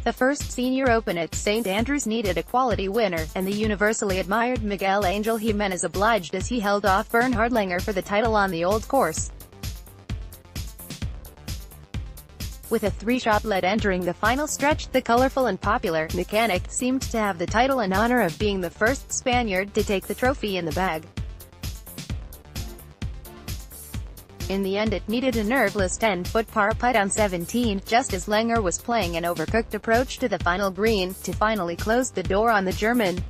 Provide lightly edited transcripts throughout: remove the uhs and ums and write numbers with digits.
The first Senior Open at St Andrews needed a quality winner, and the universally admired Miguel Angel Jimenez obliged as he held off Bernhard Langer for the title on the old course. With a three-shot lead entering the final stretch, the colourful and popular mechanic seemed to have the title in honour of being the first Spaniard to take the trophy in the bag. In the end it needed a nerveless 10-foot par putt on 17, just as Langer was playing an overcooked approach to the final green, to finally close the door on the German.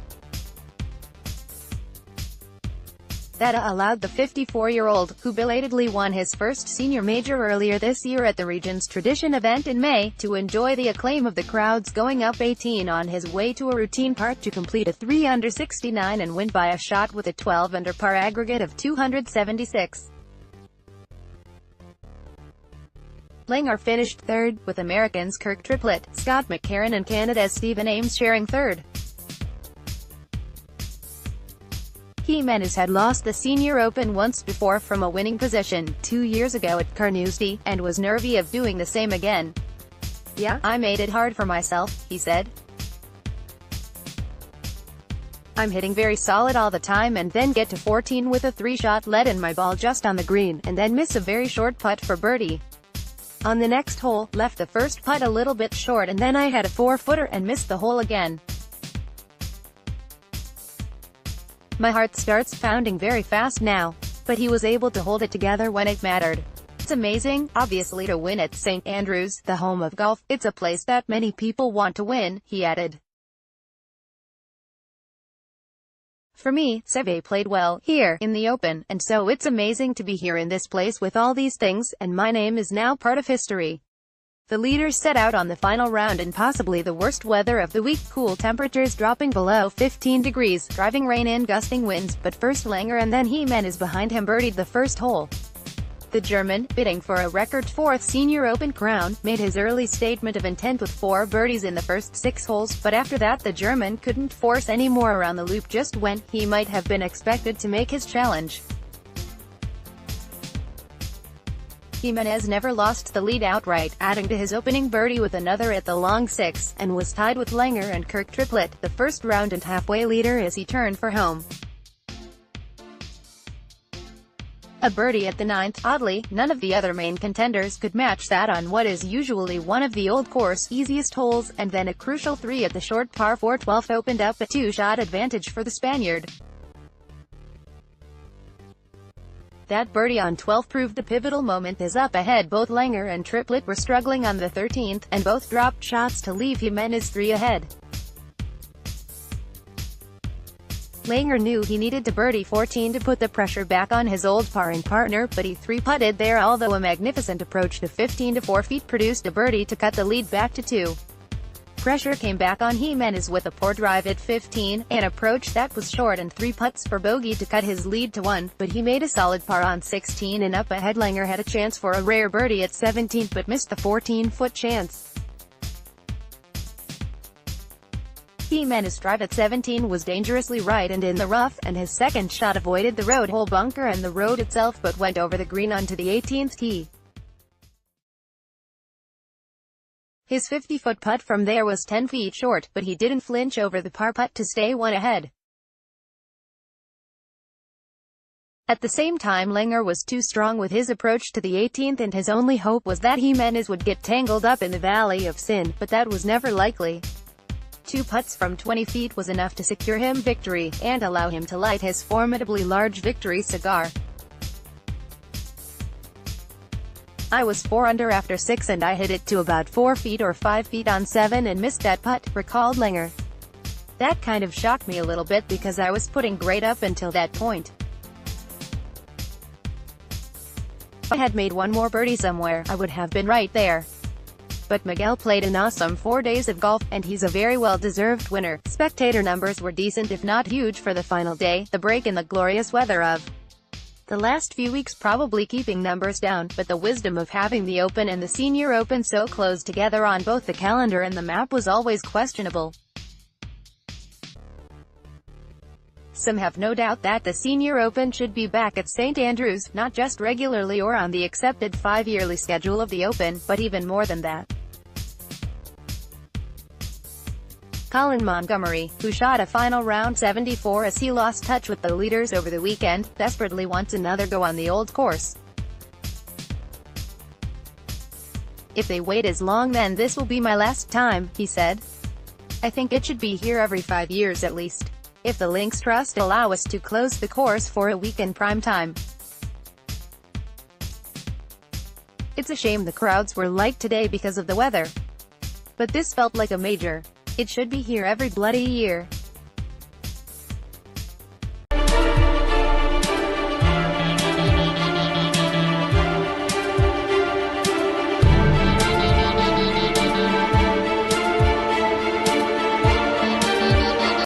That allowed the 54-year-old, who belatedly won his first senior major earlier this year at the region's tradition event in May, to enjoy the acclaim of the crowds, going up 18 on his way to a routine part to complete a 3-under 69 and win by a shot with a 12-under par aggregate of 276. Langer finished third, with Americans Kirk Triplett, Scott McCarron and Canada's Stephen Ames sharing third. Jimenez had lost the Senior Open once before from a winning position, 2 years ago at Carnoustie, and was nervy of doing the same again. "Yeah, I made it hard for myself," he said. "I'm hitting very solid all the time and then get to 14 with a 3-shot lead and my ball just on the green, and then miss a very short putt for birdie. On the next hole, left the first putt a little bit short and then I had a 4-footer and missed the hole again. My heart starts pounding very fast now." But he was able to hold it together when it mattered. "It's amazing, obviously, to win at St Andrews, the home of golf. It's a place that many people want to win," he added. "For me, Seve played well here in the Open, and so it's amazing to be here in this place with all these things, and my name is now part of history." The leaders set out on the final round in possibly the worst weather of the week, cool temperatures dropping below 15 degrees, driving rain and gusting winds, but first Langer and then Jimenez behind him birdied the first hole. The German, bidding for a record 4th Senior Open crown, made his early statement of intent with 4 birdies in the first 6 holes, but after that the German couldn't force any more around the loop just when he might have been expected to make his challenge. Jimenez never lost the lead outright, adding to his opening birdie with another at the long 6, and was tied with Langer and Kirk Triplett, the first round and halfway leader, as he turned for home. A birdie at the 9th, oddly, none of the other main contenders could match that on what is usually one of the old course easiest holes, and then a crucial 3 at the short par 4 12th opened up a 2-shot advantage for the Spaniard. That birdie on 12 proved the pivotal moment, as up ahead both Langer and Triplett were struggling on the 13th, and both dropped shots to leave Jimenez 3 ahead. Langer knew he needed to birdie 14 to put the pressure back on his old par-in partner, but he 3-putted there, although a magnificent approach to 15 to 4 feet produced a birdie to cut the lead back to 2. Pressure came back on Jimenez with a poor drive at 15, an approach that was short, and 3 putts for bogey to cut his lead to 1, but he made a solid par on 16, and up ahead Langer had a chance for a rare birdie at 17 but missed the 14-foot chance. Jimenez's drive at 17 was dangerously right and in the rough, and his second shot avoided the road hole bunker and the road itself but went over the green onto the 18th tee. His 50-foot putt from there was 10 feet short, but he didn't flinch over the par putt to stay 1 ahead. At the same time Langer was too strong with his approach to the 18th, and his only hope was that Jimenez would get tangled up in the Valley of Sin, but that was never likely. 2 putts from 20 feet was enough to secure him victory, and allow him to light his formidably large victory cigar. "I was 4 under after 6 and I hit it to about 4 feet or 5 feet on 7 and missed that putt," recalled Langer. "That kind of shocked me a little bit because I was putting great up until that point. If I had made one more birdie somewhere, I would have been right there. But Miguel played an awesome 4 days of golf, and he's a very well-deserved winner." Spectator numbers were decent if not huge for the final day, the break in the glorious weather of the last few weeks probably keeping numbers down, but the wisdom of having the Open and the Senior Open so close together on both the calendar and the map was always questionable. Some have no doubt that the Senior Open should be back at St Andrews, not just regularly or on the accepted 5-yearly schedule of the Open, but even more than that. Colin Montgomery, who shot a final round 74 as he lost touch with the leaders over the weekend, desperately wants another go on the old course. "If they wait as long, then this will be my last time," he said. "I think it should be here every 5 years at least. If the Links Trust allow us to close the course for a week in prime time. It's a shame the crowds were light today because of the weather. But this felt like a major. It should be here every bloody year."